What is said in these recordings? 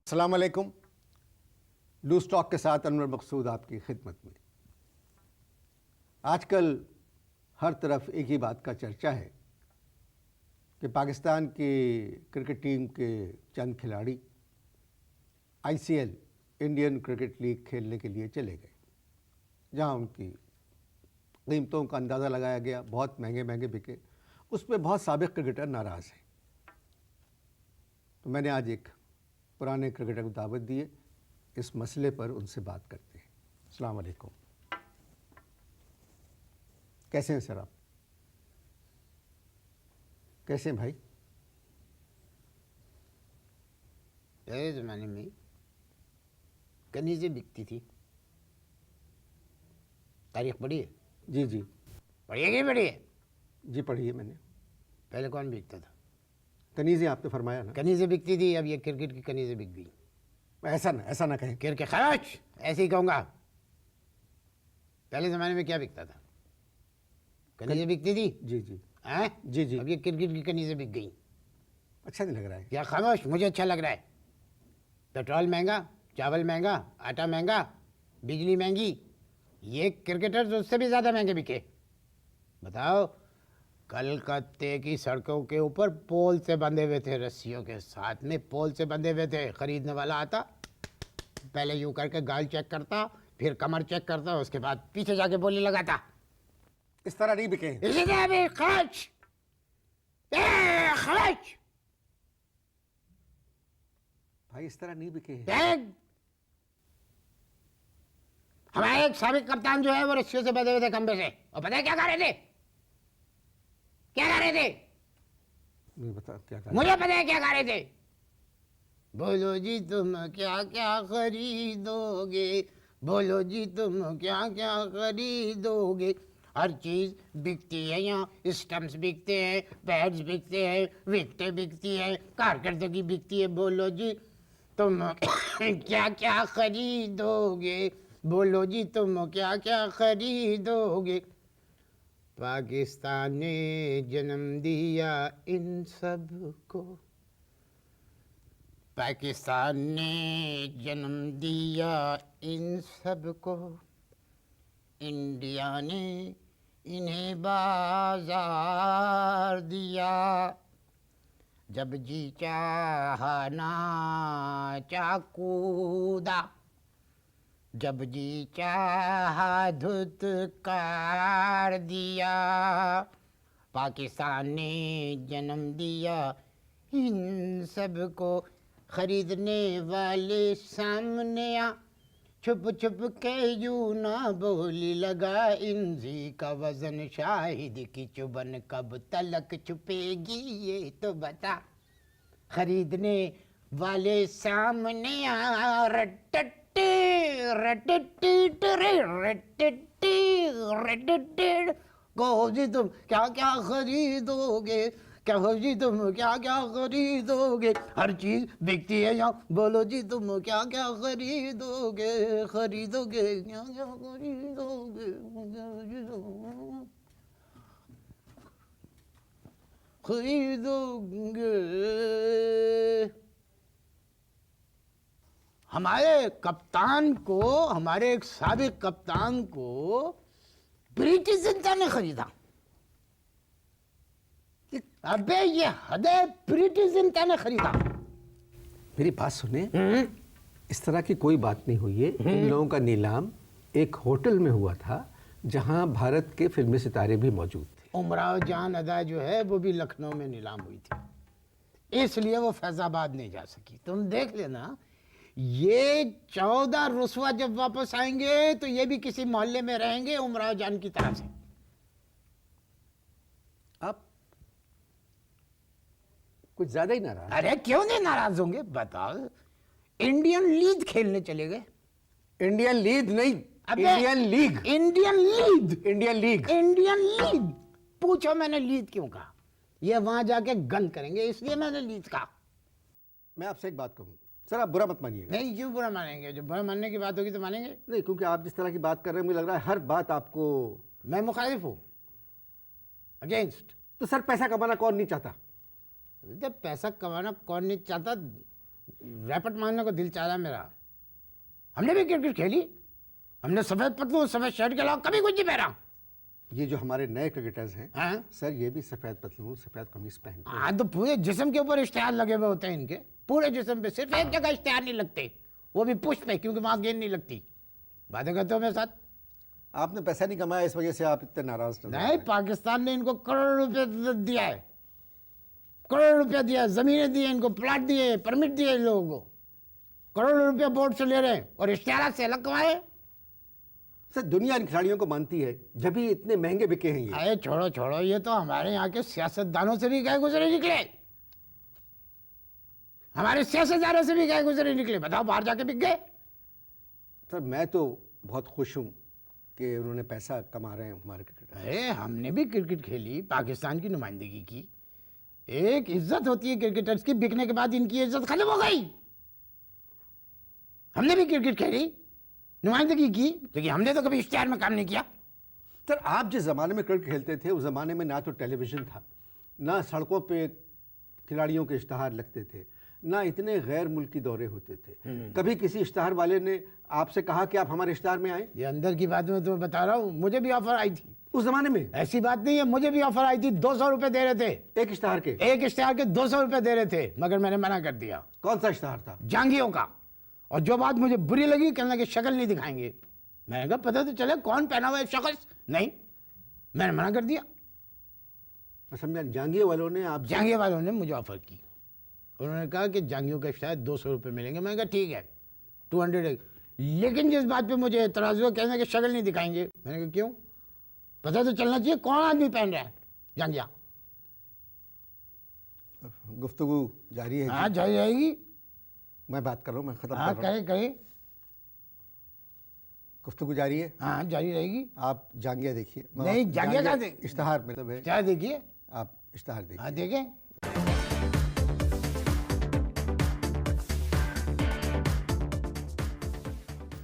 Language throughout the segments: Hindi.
अस्सलाम वालेकुम। लूज टॉक के साथ अनवर मकसूद आपकी खिदमत में। आजकल हर तरफ एक ही बात का चर्चा है कि पाकिस्तान की क्रिकेट टीम के चंद खिलाड़ी आईसीएल इंडियन क्रिकेट लीग खेलने के लिए चले गए, जहां उनकी कीमतों का अंदाज़ा लगाया गया, बहुत महंगे महंगे बिके। उस पर बहुत साबिक क्रिकेटर नाराज़ हैं। तो मैंने आज एक पुराने क्रिकेटर को दावत दी है, इस मसले पर उनसे बात करते हैं। अस्सलाम वालेकुम। कैसे हैं सर आप? कैसे हैं भाई? पहले ज़माने में कनीज़ें बिकती थी। तारीख पढ़ी है? जी जी पढ़ी है कि पढ़ी है? जी पढ़ी है मैंने। पहले कौन बिकता था? कनीज़ें आपने फरमाया ना? कनीज़ें बिकती थी, अब ये क्रिकेट की कनीज़ें बिक गई। ऐसा ना कहें। क्रिकेट खराच ऐसे ही कहूँगा। पहले ज़माने में क्या बिकता था? कनीज़ें बिकती थी। जी जी हैं? जी जी। अब ये क्रिकेट की कनीज़ें बिक गई। अच्छा नहीं लग रहा है? क्या खामोश? मुझे अच्छा लग रहा है। पेट्रोल महंगा, चावल महंगा, आटा महंगा, बिजली महंगी, ये क्रिकेटर्स उससे भी ज़्यादा महंगे बिके। बताओ, कलकत्ते की सड़कों के ऊपर पोल से बंधे हुए थे, रस्सियों के साथ में पोल से बंधे हुए थे। खरीदने वाला आता, पहले यूं करके गाल चेक करता, फिर कमर चेक करता, उसके बाद पीछे जाके बोली लगाता। इस तरह नहीं बिके हैं। इसलिए अभी खर्च खर्च भाई इस तरह नहीं बिके हैं। देख, हमारे एक साबिक कप्तान जो है वो रस्सियों से बंधे हुए थे खंबे से, और पता है क्या कर रहे थे? क्या कर रहे थे? नहीं बता क्या कहा? मुझे पता है क्या कर रहे थे। बोलो जी तुम क्या क्या खरीदोगे, बोलो जी तुम क्या क्या खरीदोगे। हर चीज बिकती है यहाँ, स्टम्प्स बिकते हैं, पैड्स बिकते हैं, विकेटें बिकती हैं, कारकर्दगी बिकती है। बोलो जी तुम क्या क्या खरीदोगे, बोलो जी तुम क्या क्या खरीदोगे। पाकिस्तान ने जन्म दिया इन सब को, पाकिस्तान ने जन्म दिया इन सब को, इंडिया ने इन्हें बाजार दिया। जब जी चाहा नाचा कूदा, जब जी चाहा धुतकार दिया। पाकिस्तान ने जन्म दिया इन सब को, खरीदने वाले सामने आ, छुप छुप के यूं ना बोली लगा। इंजी का वजन शाहिद की चुबन कब तलक छुपेगी ये तो बता। खरीदने वाले सामने आ, रटट्टी रटट्टी रटट्टी रटट्टी। कहो जी तुम क्या क्या खरीदोगे, कहो जी तुम क्या क्या खरीदोगे। हर चीज बिकती है यहाँ, बोलो जी तुम क्या क्या खरीदोगे, खरीदोगे क्या क्या खरीदोगे, खरीदोगे। हमारे कप्तान को, हमारे एक साबिक कप्तान को ब्रिटिश जनता ने खरीदा। अबे ये हद है, ब्रिटिश जनता ने खरीदा। मेरी बात सुने, इस तरह की कोई बात नहीं हुई है। इन लोगों का नीलाम एक होटल में हुआ था, जहां भारत के फिल्मी सितारे भी मौजूद थे। उमराव जान अदा जो है वो भी लखनऊ में नीलाम हुई थी, इसलिए वो फैजाबाद नहीं जा सकी। तुम देख लेना, ये 14 रुसवा जब वापस आएंगे तो ये भी किसी मोहल्ले में रहेंगे उमराव जान की तरह से। आप कुछ ज्यादा ही नाराज। अरे क्यों नहीं नाराज होंगे? बताओ, इंडियन लीग खेलने चले गए। इंडियन लीग नहीं, अबे, Indian league. Indian league, Indian league. Indian league. पूछो मैंने लीग क्यों कहा? ये वहां जाके गन करेंगे, इसलिए मैंने लीग कहा। मैं आपसे एक बात कहूँ सर, आप बुरा मत मानिएगा। नहीं, क्यों बुरा मानेंगे? जब बुरा मानने की बात होगी तो मानेंगे। नहीं, क्योंकि आप जिस तरह की बात कर रहे हैं, मुझे लग रहा है हर बात आपको। मैं मुखालिफ हूं, अगेंस्ट। तो सर पैसा कमाना कौन नहीं चाहता? जब पैसा कमाना कौन नहीं चाहता, रैपट मारने को दिल चाह रहा है मेरा। हमने भी क्रिकेट खेली, हमने सफेद पतलून सफेद शर्ट के अलावा कभी कुछ नहीं पहना। ये जो हमारे नए क्रिकेटर्स हैं हाँ? सर, ये भी सफेद पतलून सफेद कमीज पहनते हैं। हाँ तो पूरे जिस्म के ऊपर इश्तेहार लगे हुए होते हैं इनके, पूरे जिस्म पे, सिर्फ एक जगह इश्तेहार नहीं लगते, वो भी पुश पे, क्योंकि वहां गेंद नहीं लगती। बातें करते हो मेरे साथ? आपने पैसा नहीं कमाया, इस वजह से आप इतने नाराज नजर आ रहे नहीं, हैं। पाकिस्तान ने इनको करोड़ रुपए दिया है, करोड़ रुपया दिया, जमीनें दी, इनको प्लाट दिए, परमिट दिए इन लोगों को, करोड़ रुपया बोर्ड से ले रहे हैं और इश्तेहार से अलग कमाए। सर दुनिया इन खिलाड़ियों को मानती है, जब भी इतने महंगे बिके हैं ये। अरे छोड़ो छोड़ो, ये तो हमारे यहाँ के सियासतदानों से भी गए गुजरे निकले, हमारे सियासतदानों से भी गए गुजरे निकले। बताओ, बाहर जाके बिक गए। सर मैं तो बहुत खुश हूँ कि उन्होंने पैसा कमा रहे हैं हमारे क्रिकेटर। अरे हमने भी क्रिकेट खेली, पाकिस्तान की नुमाइंदगी की। एक इज्जत होती है क्रिकेटर्स की, बिकने के बाद इनकी इज्जत खत्म हो गई। हमने भी क्रिकेट खेली, नुमाइंदगी की, लेकिन हमने तो कभी इश्तेहार में काम नहीं किया। सर आप जिस ज़माने में क्रिकेट खेलते थे उस ज़माने में ना तो टेलीविज़न था, ना सड़कों पे खिलाड़ियों के इश्तहार लगते थे, ना इतने गैर मुल्की दौरे होते थे। कभी किसी इश्तहार वाले ने आपसे कहा कि आप हमारे इश्तहार में आए? ये अंदर की बात में तो बता रहा हूँ, मुझे भी ऑफर आई थी उस ज़माने में ऐसी बात नहीं है, मुझे भी ऑफर आई थी। 200 रुपए दे रहे थे, एक इश्तहार के? एक इश्तेहार के 200 रुपए दे रहे थे, मगर मैंने मना कर दिया। कौन सा इश्तहार था? जांगियों का। और जो बात मुझे बुरी लगी, कहने लगे शक्ल नहीं दिखाएंगे। मैंने कहा पता तो चले कौन पहना हुआ है शख्स। नहीं, मैंने मना कर दिया। मैं समझा, जांगिया वालों ने आप जांगिया वालों ने मुझे ऑफर की, उन्होंने कहा कि जांगियों का शायद 200 रुपये मिलेंगे। मैंने कहा ठीक है 200। लेकिन जिस बात पे मुझे एतराज़ हुआ, कहने कि शक्ल नहीं दिखाएंगे। मैंने कहा क्यों? पता तो चलना चाहिए कौन आदमी पहन रहा है जांगिया। गुफ्तगू जारी है। हाँ जारी रहेगी। मैं बात कर रहा हूँ, मैं खत्म हाँ कर रहा हूँ। कहे कहे। गुफ्तगू जारी है। हाँ जारी रहेगी। आप जांगिया देखिए। नहीं, जांगिया का देख- इश्तहार मतलब है, क्या देखिए? आप इश्तहार देखिए। हाँ देखें।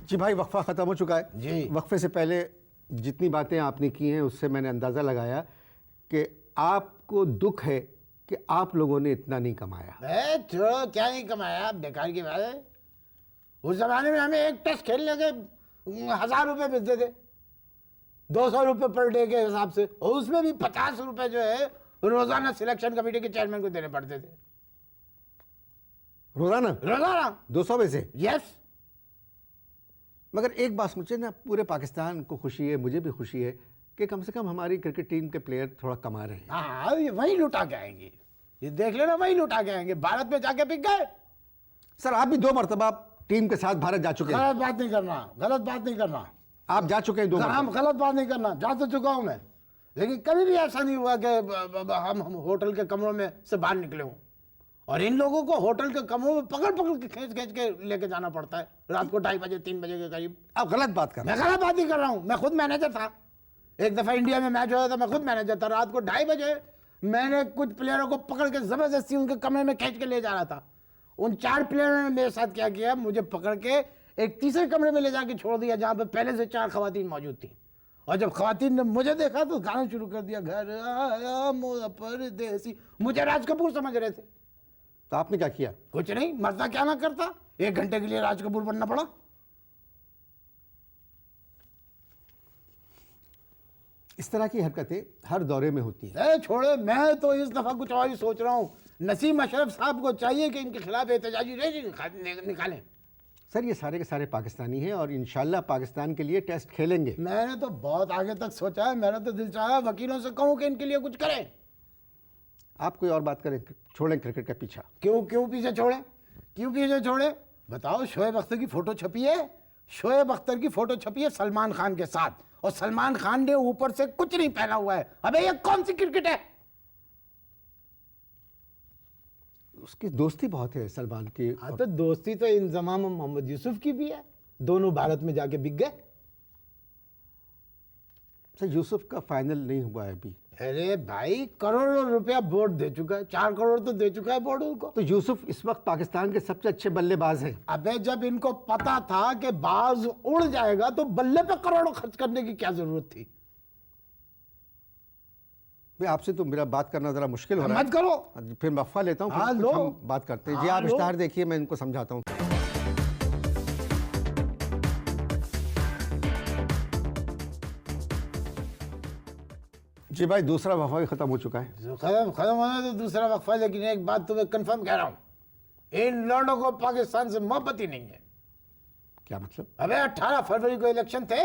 जी भाई, वक्फा ख़त्म हो चुका है। जी। वक्फे से पहले जितनी बातें आपने की हैं उससे मैंने अंदाज़ा लगाया कि आपको दुख है कि आप लोगों ने इतना नहीं कमाया। छोड़ो, क्या नहीं कमाया, बेकार की बात है। उस जमाने में हमें एक टेस्ट खेलने के 1000 रुपये मिलते थे, 200 रुपये पर डे के हिसाब से, और उसमें भी 50 रुपये जो है रोजाना सिलेक्शन कमेटी के चेयरमैन को देने पड़ते थे। रोज़ाना रोजाना 200 में से। यस। मगर एक बात मुझे ना, पूरे पाकिस्तान को खुशी है, मुझे भी खुशी है कि कम से कम हमारी क्रिकेट टीम के प्लेयर थोड़ा कमा रहे हैं। हाँ, ये वही लुटा के आएंगे, ये देख लेना, वही लुटा के आएंगे। भारत में जाके बिक गए। सर आप भी 2 मरतबा टीम के साथ भारत जा चुके हैं। गलत बात नहीं करना, गलत बात नहीं करना। आप जा चुके हैं 2 हम मरतबा। गलत बात नहीं करना, जा तो चुका हूं मैं, लेकिन कभी भी ऐसा नहीं हुआ कि हम होटल के कमरों में से बाहर निकले हों। और इन लोगों को होटल के कमरों में पकड़ पकड़ के खींच खींच के लेके जाना पड़ता है रात को 2:30 बजे 3 बजे के करीब। आप गलत बात कर रहे मैं गलत बात नहीं कर रहा हूँ, मैं खुद मैनेजर था। एक दफा इंडिया में मैच हुआ था, मैं खुद मैनेजर था। रात को 2:30 बजे मैंने कुछ प्लेयरों को पकड़ के जबरदस्ती उनके कमरे में खींच के ले जा रहा था। उन 4 प्लेयरों ने मेरे साथ क्या किया, मुझे पकड़ के एक तीसरे कमरे में ले जाके छोड़ दिया, जहाँ पे पहले से 4 खवातीन मौजूद थी। और जब खवातीन ने मुझे देखा तो गाना शुरू कर दिया, घर आया मोरा परदेसी। मुझे राज कपूर समझ रहे थे। तो आपने क्या किया? कुछ नहीं, मरता क्या ना करता, 1 घंटे के लिए राज कपूर बनना पड़ा। इस तरह की हरकतें हर दौरे में होती हैं। ए छोड़े, मैं तो इस दफा कुछ और ही सोच रहा हूँ। नसीम अशरफ साहब को चाहिए कि इनके खिलाफ एहतजाजी रैली निकालें। सर ये सारे के सारे पाकिस्तानी हैं और इंशाल्लाह पाकिस्तान के लिए टेस्ट खेलेंगे। मैंने तो बहुत आगे तक सोचा है, मेरा तो दिल चाहा वकीलों से कहूँ कि इनके लिए कुछ करें। आप कोई और बात करें, छोड़ें क्रिकेट का पीछा। क्यों क्यों पीछे छोड़े, क्यों पीछे छोड़े? बताओ, शोएब अख्तर की फोटो छपी है, शोएब अख्तर की फोटो छपी है सलमान खान के साथ, और सलमान खान ने ऊपर से कुछ नहीं पहना हुआ है। अबे ये कौन सी क्रिकेट है? उसकी दोस्ती बहुत है सलमान की। हाँ तो दोस्ती तो इंजमाम मोहम्मद यूसुफ की भी है, दोनों भारत में जाके बिक गए। सर यूसुफ का फाइनल नहीं हुआ है अभी। अरे भाई, करोड़ों रुपया बोर्ड दे चुका है, 4 करोड़ तो दे चुका है बोर्ड उनको। तो यूसुफ इस वक्त पाकिस्तान के सबसे अच्छे बल्लेबाज हैं। अबे जब इनको पता था कि बाज उड़ जाएगा तो बल्ले पे करोड़ों खर्च करने की क्या जरूरत थी? भाई आपसे तो मेरा बात करना ज़रा मुश्किल हो रहा है। मत करो। फिर वक्फा लेता हूँ, हाँ, फिर लो। कुछ हम बात करते हैं। जी हाँ, आप लो। इश्तहार देखिए, मैं इनको समझाता हूँ। जी भाई, दूसरा वक्फा भी ख़त्म हो चुका है। खत्म होना तो दूसरा वक्फा, लेकिन एक बात तुम्हें कंफर्म कह रहा हूँ, इन लोगों को पाकिस्तान से मोहब्बत ही नहीं है। क्या मतलब? अबे 18 फरवरी को इलेक्शन थे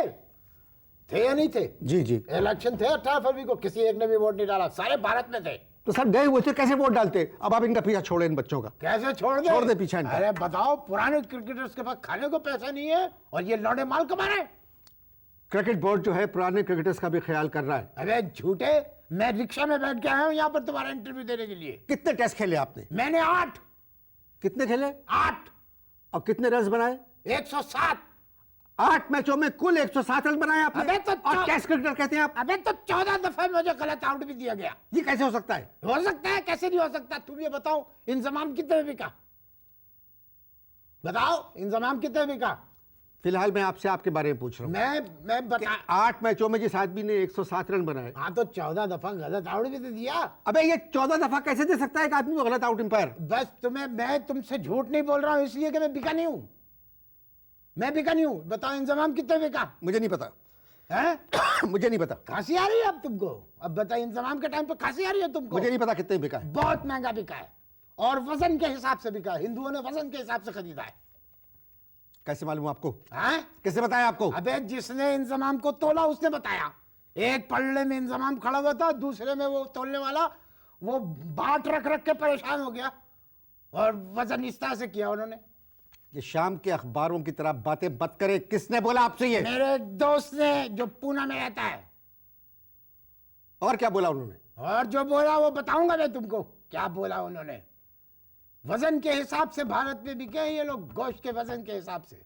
या नहीं थे? जी जी। इलेक्शन थे 18 फरवरी को, किसी एक ने भी वोट नहीं डाला, सारे भारत में थे। तो सर गए हुए थे, कैसे वोट डालते? अब आप इनका पीछा छोड़े, इन बच्चों का कैसे छोड़ दे पीछा इनका। अरे बताओ, पुराने क्रिकेटर्स के पास खाने को पैसा नहीं है और ये लौड़े माल कमा रहे हैं। क्रिकेट बोर्ड जो है पुराने क्रिकेटर्स का भी ख्याल कर रहा है। अबे झूठे, मैं रिक्शा में बैठ के आया हूँ यहाँ पर तुम्हारा इंटरव्यू देने के लिए। कितने टेस्ट खेले आपने? मैंने 8 कितने खेले? 8 और कितने रन बनाए? 107। 8 मैचों में कुल 107 रन बनाए आपने। अबे तो और टेस्ट क्रिकेटर कहते हैं आप? अबे तो 14 दफा मुझे गलत आउट भी दिया गया। ये कैसे हो सकता है? हो सकता है, कैसे नहीं हो सकता? तुम ये बताओ, इंजमाम कितने बिका? बताओ, इंजमाम कितने बिका? फिलहाल मैं आपसे आपके बारे में पूछ रहा हूँ। मैं बता 8 मैचों में जिस आदमी ने 107 रन बनाए। हाँ तो 14 दफा गलत आउट भी तो दिया। अबे ये 14 दफा कैसे दे सकता है एक आदमी को गलत आउट एम्पायर? बस मैं तुमसे झूठ नहीं बोल रहा हूँ, इसलिए कि मैं बिका नहीं हूँ। मैं बिका नहीं हूँ। बताओ इंजमाम कितने बिका? मुझे नहीं पता है? मुझे नहीं पता। खांसी आ रही है अब तुमको? अब बताओ, इंजमाम के टाइम पे खांसी आ रही है तुमको? मुझे नहीं पता कितने बिका है। बहुत महंगा बिका है और वजन के हिसाब से बिका है। हिंदुओं ने वजन के हिसाब से खरीदा है। कैसे मालूम आपको? हैं? किसने बताया आपको? अबे जिसने इंजमाम को तोला उसने बताया। एक पल्ले में इंजमाम खड़ा हुआ था, दूसरे में वो तोलने वाला वो बाट रख रख के परेशान हो गया और वजन इस तरह से किया उन्होंने। ये शाम के अखबारों की तरह बातें मत करे। किसने बोला आपसे ये? मेरे दोस्त ने, जो पूना में रहता है। और क्या बोला उन्होंने? और जो बोला वो बताऊंगा मैं तुमको क्या बोला उन्होंने। वजन के हिसाब से भारत में बिके हैं ये लोग, गोश्त के वजन के हिसाब से।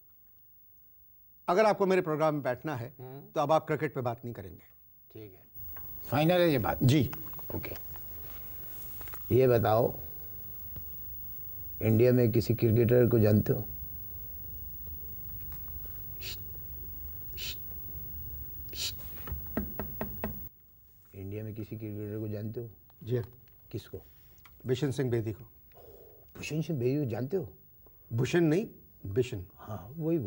अगर आपको मेरे प्रोग्राम में बैठना है तो अब आप क्रिकेट पे बात नहीं करेंगे। ठीक है, फाइनल है ये बात? जी। ओके, ये बताओ, इंडिया में किसी क्रिकेटर को जानते हो? इंडिया में किसी क्रिकेटर को जानते हो? जी हाँ। किसको? बिशन सिंह बेदी को। भूषण सिंह बेदी को जानते हो? भूषण नहीं, बिशन। हाँ वही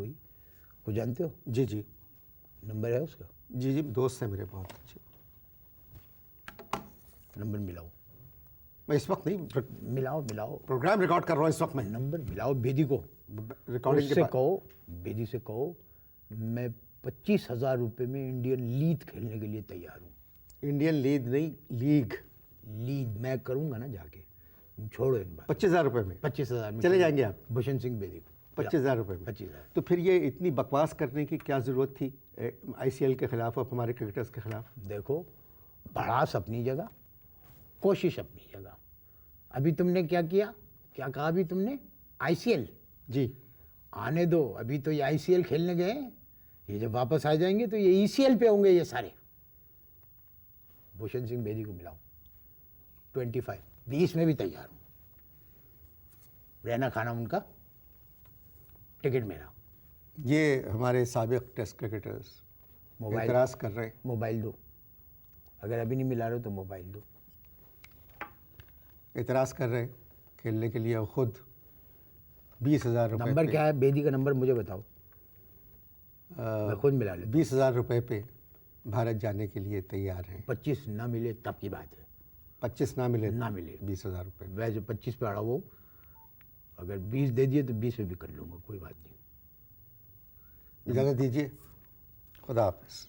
को जानते हो? जी जी। नंबर है उसका? जी जी, दोस्त है मेरे बहुत अच्छे। नंबर मिलाओ। मैं इस वक्त नहीं, मिलाओ मिलाओ। प्रोग्राम रिकॉर्ड कर रहा हूँ इस वक्त मैं। नंबर मिलाओ बेदी को। रिकॉर्डिंग के उससे बाद कहो, बेदी से कहो, मैं 25,000 रुपये में इंडियन लीग खेलने के लिए तैयार हूँ। इंडियन लीग नहीं, लीग। लीग मैं करूँगा ना जाके, छोड़ो इन बात। 25,000 रुपये में 25,000 में चले जाएंगे आप? भूषण सिंह बेदी को 25,000 रुपये में। 25,000। तो फिर ये इतनी बकवास करने की क्या ज़रूरत थी आईसीएल के खिलाफ और हमारे क्रिकेटर्स के खिलाफ? देखो, भड़ास अपनी जगह, कोशिश अपनी जगह। अभी तुमने क्या किया, क्या कहा अभी तुमने? आईसीएल। जी। आने दो, अभी तो ये आईसीएल खेलने गए हैं, ये जब वापस आ जाएंगे तो ये ईसीएल पे होंगे ये सारे। भूषण सिंह बेदी को मिलाओ। 20 में भी तैयार हूँ। रहना खाना उनका, टिकट मेरा। ये हमारे साबिक टेस्ट क्रिकेटर्स मोबाइल एतराज़ कर रहे हैं। मोबाइल दो, अगर अभी नहीं मिला रहे हो तो मोबाइल दो। एतराज़ कर रहे हैं खेलने के लिए, और खुद 20,000 रुपये नंबर पे, क्या है बेदी का? नंबर मुझे बताओ, मैं खुद मिला लेता। 20,000 रुपये पे भारत जाने के लिए तैयार हैं। 25 ना मिले तब की बात है। 25 ना मिले? ना मिले 20,000 रुपये। वैसे 25 पे अड़ा वो, अगर 20 दे दिए तो 20 पे भी कर लूँगा, कोई बात नहीं। इजाज़त दीजिए, खुदा हाफ़िज़।